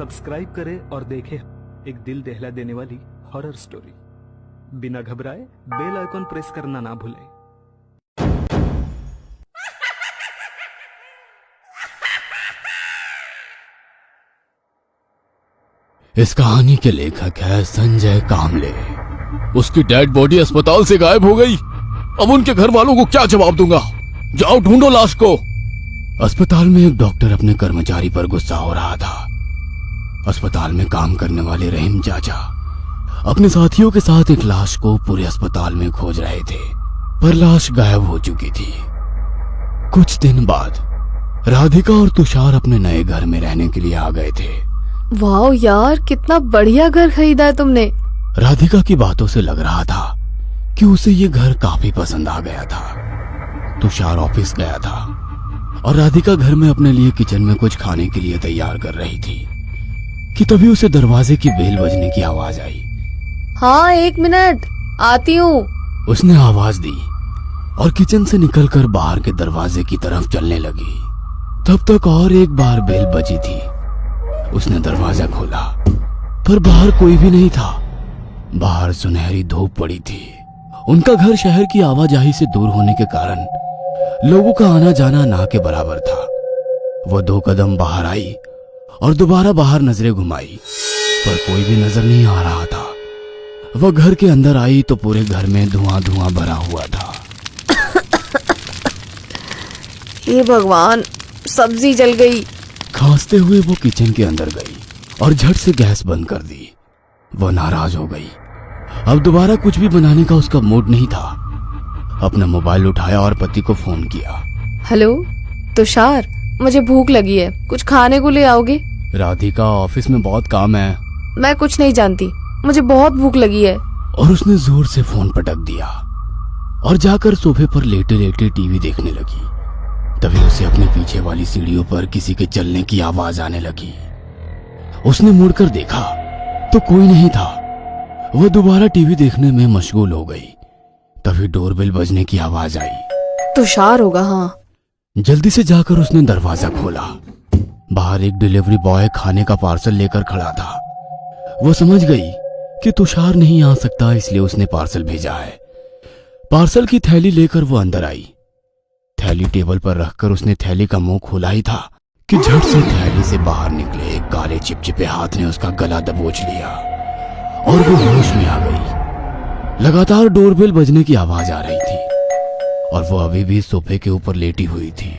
Subscribe करें और देखें एक दिल दहला देने वाली हॉरर स्टोरी। बिना घबराए बेल आइकॉन प्रेस करना ना भूलें। इस कहानी के लेखक है संजय कामले। उसकी डेड बॉडी अस्पताल से गायब हो गई। अब उनके घर वालों को क्या जवाब दूंगा? जाओ ढूंढो लाश को। अस्पताल में एक डॉक्टर अपने कर्मचारी पर गुस्सा हो रहा था। अस्पताल में काम करने वाले रहीम चाचा अपने साथियों के साथ एक लाश को पूरे अस्पताल में खोज रहे थे, पर लाश गायब हो चुकी थी। कुछ दिन बाद राधिका और तुषार अपने नए घर में रहने के लिए आ गए थे। वाह यार, कितना बढ़िया घर खरीदा है तुमने। राधिका की बातों से लग रहा था कि उसे ये घर काफी पसंद आ गया था। तुषार ऑफिस गया था और राधिका घर में अपने लिए किचन में कुछ खाने के लिए तैयार कर रही थी कि तभी उसे दरवाजे की बेल बजने की आवाज आई। हाँ, 1 मिनट, आती हूँ। उसने आवाज दी और किचन से निकलकर बाहर के दरवाजे की तरफ चलने लगी। तब तक और एक बार बेल बजी थी। उसने दरवाजा खोला, पर बाहर कोई भी नहीं था। बाहर सुनहरी धूप पड़ी थी। उनका घर शहर की आवाजाही से दूर होने के कारण लोगों का आना जाना ना के बराबर था। वो 2 कदम बाहर आई और दोबारा बाहर नजरें घुमाई, पर कोई भी नजर नहीं आ रहा था। वह घर के अंदर आई तो पूरे घर में धुआं धुआं भरा हुआ था। हे भगवान, सब्जी जल गई। खांसते हुए वो किचन के अंदर गई और झट से गैस बंद कर दी। वो नाराज हो गई। अब दोबारा कुछ भी बनाने का उसका मूड नहीं था। अपना मोबाइल उठाया और पति को फोन किया। हेलो तुषार, मुझे भूख लगी है, कुछ खाने को ले आओगे? राधिका, ऑफिस में बहुत काम है। मैं कुछ नहीं जानती, मुझे बहुत भूख लगी है। और उसने जोर से फोन पटक दिया और जाकर सोफे पर लेटे लेटे टीवी देखने लगी। तभी उसे अपने पीछे वाली सीढ़ियों पर किसी के चलने की आवाज आने लगी। उसने मुड़कर देखा तो कोई नहीं था। वह दोबारा टीवी देखने में मशगूल हो गई। तभी डोरबेल बजने की आवाज आई। तुषार होगा। हाँ, जल्दी से जाकर उसने दरवाजा खोला। बाहर एक डिलीवरी बॉय खाने का पार्सल लेकर खड़ा था। वो समझ गई कि तुषार नहीं आ सकता, इसलिए उसने पार्सल भेजा है। पार्सल की थैली लेकर वो अंदर आई। थैली टेबल पर रखकर उसने थैली का मुंह खोला ही था कि झट से थैली से बाहर निकले एक काले चिपचिपे हाथ ने उसका गला दबोच लिया और वो होश में आ गई। लगातार डोरबेल बजने की आवाज आ रही थी और वो अभी भी सोफे के ऊपर लेटी हुई थी।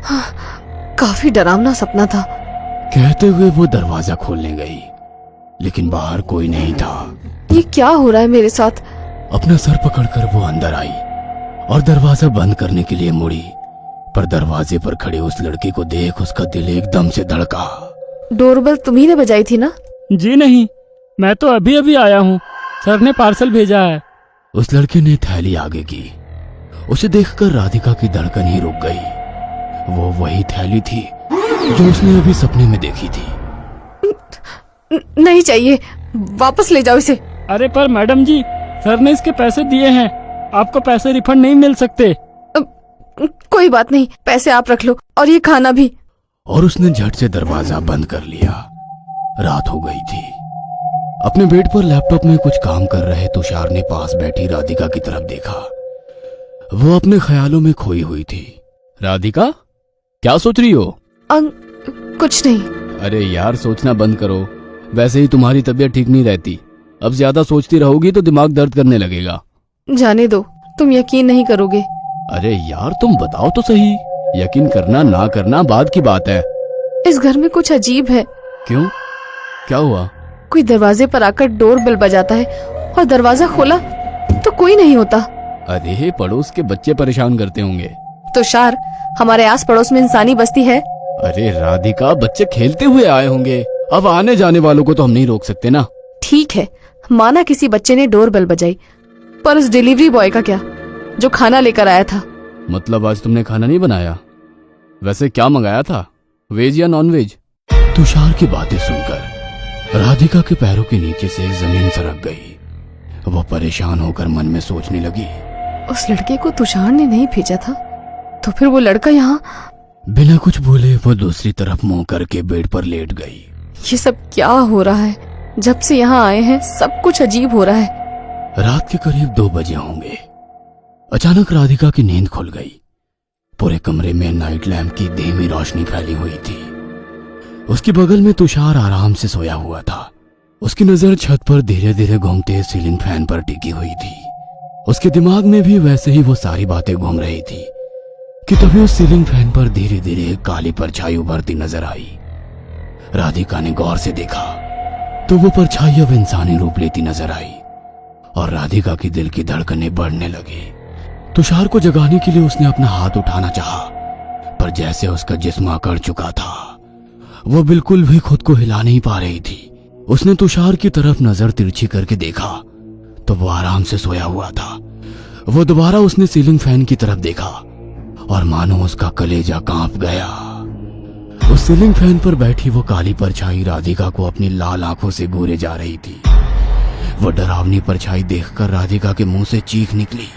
हाँ, काफी डरावना सपना था। कहते हुए वो दरवाजा खोलने गई, लेकिन बाहर कोई नहीं था। ये क्या हो रहा है मेरे साथ? अपना सर पकड़कर वो अंदर आई और दरवाजा बंद करने के लिए मुड़ी, पर दरवाजे पर खड़े उस लड़के को देख उसका दिल एकदम से धड़का। डोरबेल तुम्ही ने बजाई थी ना? जी नहीं, मैं तो अभी अभी आया हूँ, सर ने पार्सल भेजा है। उस लड़के ने थैली आगे की। उसे देखकर राधिका की धड़कन ही रुक गई। वो वही थैली थी जो उसने अभी सपने में देखी थी। नहीं चाहिए, वापस ले जाओ इसे। अरे पर मैडम जी, सर ने इसके पैसे दिए हैं, आपको पैसे रिफंड नहीं मिल सकते। कोई बात नहीं, पैसे आप रख लो और ये खाना भी। और उसने झट से दरवाजा बंद कर लिया। रात हो गई थी। अपने बेड पर लैपटॉप में कुछ काम कर रहे तुषार ने पास बैठी राधिका की तरफ देखा। वो अपने ख्यालों में खोई हुई थी। राधिका, क्या सोच रही हो? कुछ नहीं। अरे यार, सोचना बंद करो। वैसे ही तुम्हारी तबीयत ठीक नहीं रहती। अब ज्यादा सोचती रहोगी तो दिमाग दर्द करने लगेगा। जाने दो, तुम यकीन नहीं करोगे। अरे यार, तुम बताओ तो सही। यकीन करना ना करना बाद की बात है। इस घर में कुछ अजीब है। क्यों? क्या हुआ? कोई दरवाजे पर आकर डोरबेल बजाता है और दरवाजा खोला तो कोई नहीं होता। अरे पड़ोस के बच्चे परेशान करते होंगे। तुषार, हमारे आस पड़ोस में इंसानी बस्ती है। अरे राधिका, बच्चे खेलते हुए आए होंगे। अब आने जाने वालों को तो हम नहीं रोक सकते ना। ठीक है, माना किसी बच्चे ने डोरबेल बजाई, पर उस डिलीवरी बॉय का क्या जो खाना लेकर आया था? मतलब आज तुमने खाना नहीं बनाया? वैसे क्या मंगाया था, वेज या नॉन वेज? तुषार की बातें सुनकर राधिका के पैरों के नीचे से जमीन सरक गई। वो परेशान होकर मन में सोचने लगी, उस लड़के को तुषार ने नहीं भेजा था तो फिर वो लड़का यहाँ? बिना कुछ बोले वो दूसरी तरफ मुंह करके बेड पर लेट गई। ये सब क्या हो रहा है? जब से यहाँ आए हैं सब कुछ अजीब हो रहा है। रात के करीब 2 बजे होंगे। अचानक राधिका की नींद खुल गई। पूरे कमरे में नाइट लैंप की धीमी रोशनी फैली हुई थी। उसके बगल में तुषार आराम से सोया हुआ था। उसकी नजर छत पर धीरे धीरे घूमते सीलिंग फैन पर टिकी हुई थी। उसके दिमाग में भी वैसे ही वो सारी बातें घूम रही थी कि तभी उस सीलिंग फैन पर धीरे धीरे एक काली परछाई उभरती नजर आई। राधिका ने गौर से देखा तो वो परछाई अब इंसानी रूप लेती नजर आई और राधिका की दिल की धड़कनें बढ़ने लगी। तुषार को जगाने के लिए उसने अपना हाथ उठाना चाहा, पर जैसे उसका जिस्म अकड़ चुका था, वो बिल्कुल भी खुद को हिला नहीं पा रही थी। उसने तुषार की तरफ नजर तिरछी करके देखा तो वो आराम से सोया हुआ था। वो दोबारा उसने सीलिंग फैन की तरफ देखा और मानो उसका कलेजा कांप गया। उस सीलिंग फैन पर बैठी वो काली परछाई राधिका को अपनी लाल आंखों से घूरे जा रही थी। वो डरावनी परछाई देखकर राधिका के मुंह से चीख निकली,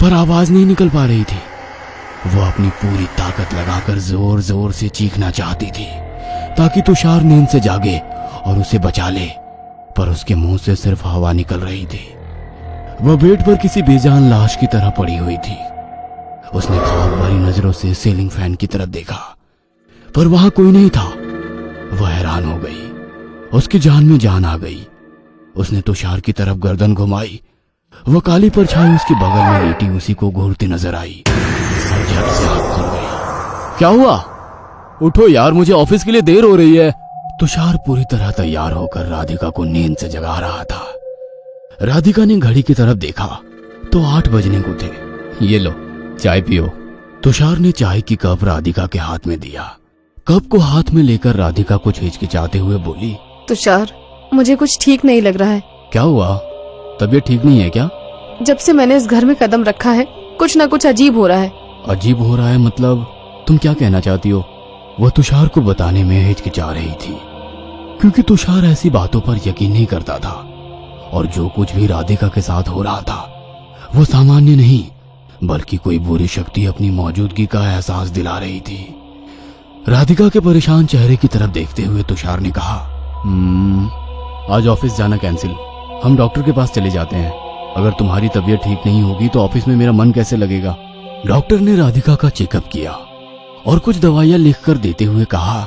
पर आवाज नहीं निकल पा रही थी। वो अपनी पूरी ताकत लगाकर जोर जोर से चीखना चाहती थी ताकि तुषार नींद से जागे और उसे बचा ले, पर उसके मुंह से सिर्फ हवा निकल रही थी। वह बेड पर किसी बेजान लाश की तरह पड़ी हुई थी। उसने खौफ भरी नजरों से सीलिंग फैन की तरफ देखा, पर वहां कोई नहीं था। वह हैरान हो गई। उसकी जान में जान आ गई। उसने तुषार की तरफ गर्दन घुमाई। वह काली परछाई उसके बगल में लेटी उसी को घूरती नजर आई और झट से आंख खुल गई। क्या हुआ? उठो यार, मुझे ऑफिस के लिए देर हो रही है। तुषार पूरी तरह तैयार होकर राधिका को नींद से जगा रहा था। राधिका ने घड़ी की तरफ देखा तो 8 बजने को थे। ये लो, चाय पियो। तुषार ने चाय की कप राधिका के हाथ में दिया। कप को हाथ में लेकर राधिका कुछ हिचकिचाते हुए बोली, तुषार, मुझे कुछ ठीक नहीं लग रहा है। क्या हुआ? तबीयत ठीक नहीं है क्या? जब से मैंने इस घर में कदम रखा है कुछ न कुछ अजीब हो रहा है। अजीब हो रहा है मतलब? तुम क्या कहना चाहती हो? वह तुषार को बताने में हिचकिचा रही थी क्योंकि तुषार ऐसी बातों पर यकीन नहीं करता था और जो कुछ भी राधिका के साथ हो रहा था वो सामान्य नहीं बल्कि कोई बुरी शक्ति अपनी मौजूदगी का एहसास दिला रही थी। राधिका के परेशान चेहरे की तरफ देखते हुए तुषार ने कहा, आज ऑफिस जाना कैंसिल। हम डॉक्टर के पास चले जाते हैं। अगर तुम्हारी तबीयत ठीक नहीं होगी तो ऑफिस में मेरा मन कैसे लगेगा? डॉक्टर ने राधिका का चेकअप किया और कुछ दवाइयां लिखकर देते हुए कहा,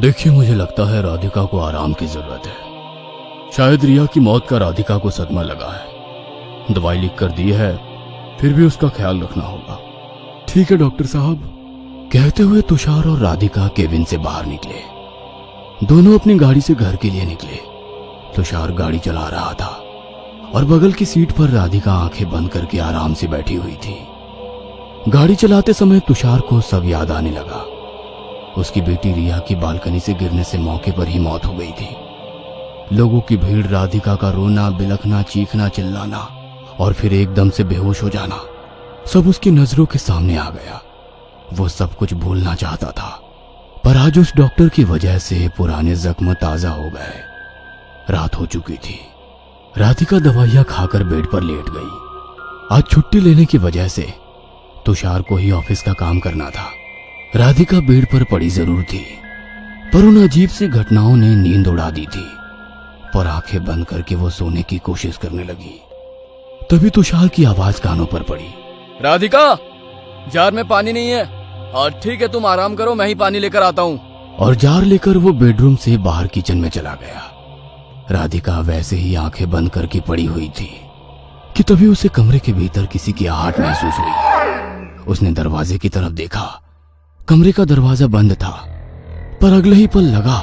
देखिए, मुझे लगता है राधिका को आराम की जरूरत है। शायद रिया की मौत का राधिका को सदमा लगा है। दवाई लिख कर दी है, फिर भी उसका ख्याल रखना होगा। ठीक है डॉक्टर साहब। कहते हुए तुषार और राधिका केबिन से बाहर निकले। दोनों अपनी गाड़ी से घर के लिए निकले। तुषार गाड़ी चला रहा था और बगल की सीट पर राधिका आंखें बंद करके आराम से बैठी हुई थी। गाड़ी चलाते समय तुषार को सब याद आने लगा। उसकी बेटी रिया की बालकनी से गिरने से मौके पर ही मौत हो गई थी। लोगों की भीड़, राधिका का रोना, बिलखना, चीखना, चिल्लाना और फिर एकदम से बेहोश हो जाना, सब उसकी नजरों के सामने आ गया। वो सब कुछ भूलना चाहता था, पर आज उस डॉक्टर की वजह से पुराने जख्म ताजा हो गए। रात हो चुकी थी। राधिका दवाइयां खाकर बेड पर लेट गई। आज छुट्टी लेने की वजह से तुषार को ही ऑफिस का काम करना था। राधिका बेड पर पड़ी जरूर थी, पर उन अजीब सी घटनाओं ने नींद उड़ा दी थी। पर आंखें बंद करके वो सोने की कोशिश करने लगी। तभी तुषार की आवाज कानों पर पड़ी, राधिका, जार में पानी नहीं है। और ठीक है, तुम आराम करो, मैं ही पानी लेकर आता हूँ। और जार लेकर वो बेडरूम से बाहर किचन में चला गया। राधिका वैसे ही आंखें बंद करके पड़ी हुई थी कि तभी उसे कमरे के भीतर किसी की आहट महसूस हुई। उसने दरवाजे की तरफ देखा। कमरे का दरवाजा बंद था, पर अगले ही पल लगा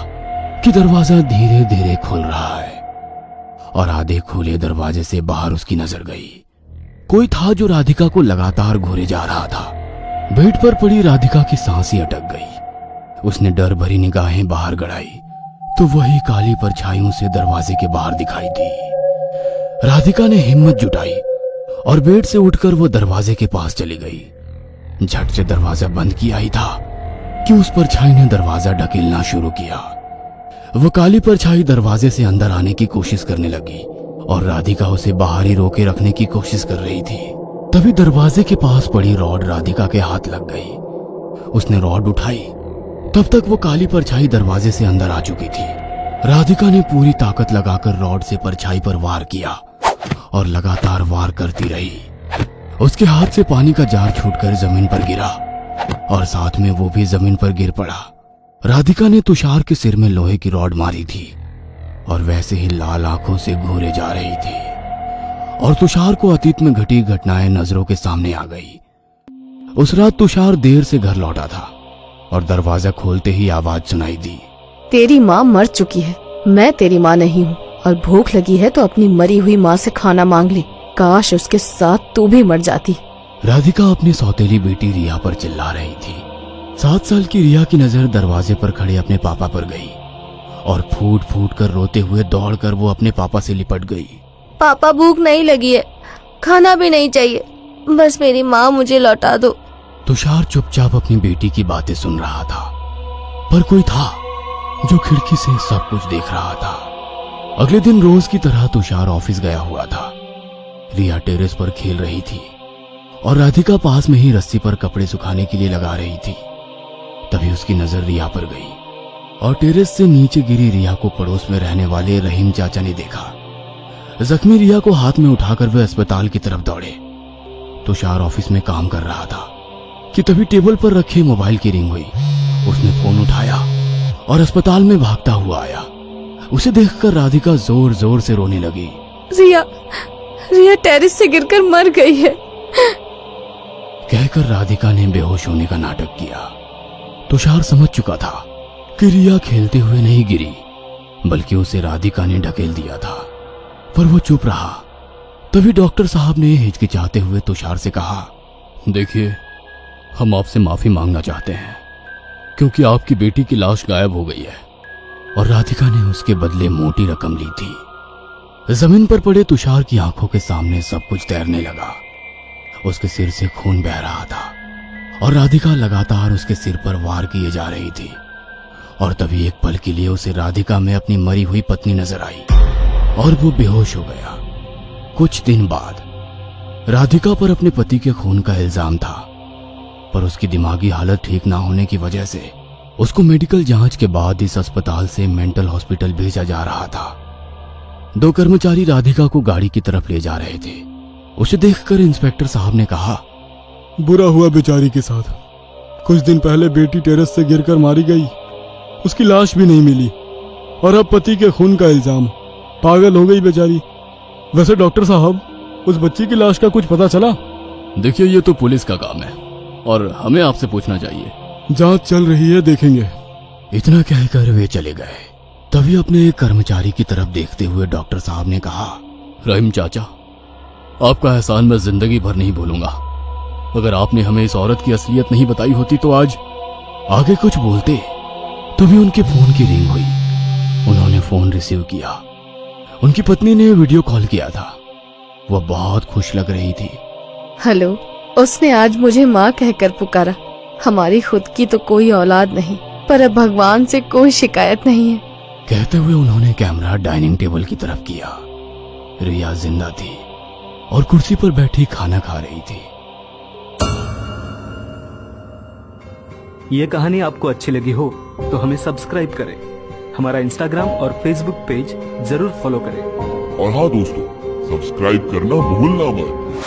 कि दरवाजा धीरे धीरे खुल रहा है और आधे खुले दरवाजे से बाहर उसकी नजर गई। कोई था जो राधिका को लगातार घूरे जा रहा था। बेड पर पड़ी राधिका की सांसें अटक गई। उसने डर भरी निगाहें बाहर गड़ाई तो वही काली परछाइयों से दरवाजे के बाहर दिखाई दी। राधिका ने हिम्मत जुटाई और बेड से उठकर वो दरवाजे के पास चली गई। झट से दरवाजा बंद किया ही था कि उस परछाई ने दरवाजा ढकेलना शुरू किया। वो काली परछाई दरवाजे से अंदर आने की कोशिश करने लगी और राधिका उसे बाहर ही रोके रखने की कोशिश कर रही थी। तभी दरवाजे के पास पड़ी रॉड राधिका के हाथ लग गई। उसने रॉड उठाई, तब तक वो काली परछाई दरवाजे से अंदर आ चुकी थी। राधिका ने पूरी ताकत लगाकर रॉड से परछाई पर वार किया और लगातार वार करती रही। उसके हाथ से पानी का जार छूटकर जमीन पर गिरा और साथ में वो भी जमीन पर गिर पड़ा। राधिका ने तुषार के सिर में लोहे की रॉड मारी थी और वैसे ही लाल आंखों से घूरे जा रही थी और तुषार को अतीत में घटी घटनाएं नजरों के सामने आ गई। उस रात तुषार देर से घर लौटा था और दरवाजा खोलते ही आवाज सुनाई दी। तेरी माँ मर चुकी है, मैं तेरी माँ नहीं हूँ, और भूख लगी है तो अपनी मरी हुई माँ से खाना मांग ले। काश उसके साथ तू भी मर जाती। राधिका अपनी सौतेली बेटी रिया पर चिल्ला रही थी। 7 साल की रिया की नजर दरवाजे पर खड़े अपने पापा पर गई और फूट फूट कर रोते हुए दौड़कर वो अपने पापा से लिपट गई। पापा भूख नहीं लगी है, खाना भी नहीं चाहिए, बस मेरी माँ मुझे लौटा दो। तुषार चुपचाप अपनी बेटी की बातें सुन रहा था, पर कोई था जो खिड़की से सब कुछ देख रहा था। अगले दिन रोज की तरह तुषार ऑफिस गया हुआ था। रिया टेरेस पर खेल रही थी और राधिका पास में ही रस्सी पर कपड़े सुखाने के लिए लगा रही थी। तभी उसकी नजर रिया पर गई और टेरेस से नीचे गिरी रिया को पड़ोस में रहने वाले रहीम चाचा ने देखा। जख्मी रिया को हाथ में उठाकर वे अस्पताल की तरफ दौड़े। तुषार ऑफिस में काम कर रहा था कि तभी टेबल पर रखे मोबाइल की रिंग हुई। उसने फोन उठाया और अस्पताल में भागता हुआ आया। उसे देखकर राधिका जोर जोर से रोने लगी। रिया टेरेस से गिरकर मर गई है, कहकर राधिका ने बेहोश होने का नाटक किया। तुषार समझ चुका था कि रिया खेलते हुए नहीं गिरी, बल्कि उसे राधिका ने ढकेल दिया था, पर वो चुप रहा। तभी डॉक्टर साहब ने हिचकिचाते हुए तुषार से कहा, देखिए, हम आपसे माफी मांगना चाहते हैं क्योंकि आपकी बेटी की लाश गायब हो गई है और राधिका ने उसके बदले मोटी रकम ली थी। जमीन पर पड़े तुषार की आंखों के सामने सब कुछ तैरने लगा। उसके सिर से खून बह रहा था और राधिका लगातार उसके सिर पर वार किए जा रही थी। और तभी एक पल के लिए उसे राधिका में अपनी मरी हुई पत्नी नजर आई और वो बेहोश हो गया। कुछ दिन बाद राधिका पर अपने पति के खून का इल्जाम था, पर उसकी दिमागी हालत ठीक ना होने की वजह से उसको मेडिकल जांच के बाद इस अस्पताल से मेंटल हॉस्पिटल भेजा जा रहा था। 2 कर्मचारी राधिका को गाड़ी की तरफ ले जा रहे थे। उसे देखकर इंस्पेक्टर साहब ने कहा, बुरा हुआ बेचारी के साथ। कुछ दिन पहले बेटी टेरेस से गिरकर मारी गई, उसकी लाश भी नहीं मिली और अब पति के खून का इल्जाम। पागल हो गई बेचारी। वैसे डॉक्टर साहब, उस बच्ची की लाश का कुछ पता चला? देखिए, ये तो पुलिस का काम है और हमें आपसे पूछना चाहिए। जांच चल रही है, देखेंगे। इतना कहकर वे चले गए। तभी अपने एक कर्मचारी की तरफ देखते हुए डॉक्टर साहब ने कहा, रहीम चाचा, आपका एहसान मैं जिंदगी भर नहीं भूलूंगा। अगर आपने हमें इस औरत की असलियत नहीं बताई होती तो आज। आगे कुछ बोलते तभी उनके फोन की रिंग हुई। उन्होंने फोन रिसीव किया। उनकी पत्नी ने वीडियो कॉल किया था। वह बहुत खुश लग रही थी। हेलो, उसने आज मुझे माँ कहकर पुकारा। हमारी खुद की तो कोई औलाद नहीं, पर अब भगवान से कोई शिकायत नहीं है। कहते हुए उन्होंने कैमरा डाइनिंग टेबल की तरफ किया। रिया जिंदा थी और कुर्सी पर बैठी खाना खा रही थी। ये कहानी आपको अच्छी लगी हो तो हमें सब्सक्राइब करें, हमारा इंस्टाग्राम और फेसबुक पेज जरूर फॉलो करें। और हाँ दोस्तों, सब्सक्राइब करना भूलना मत।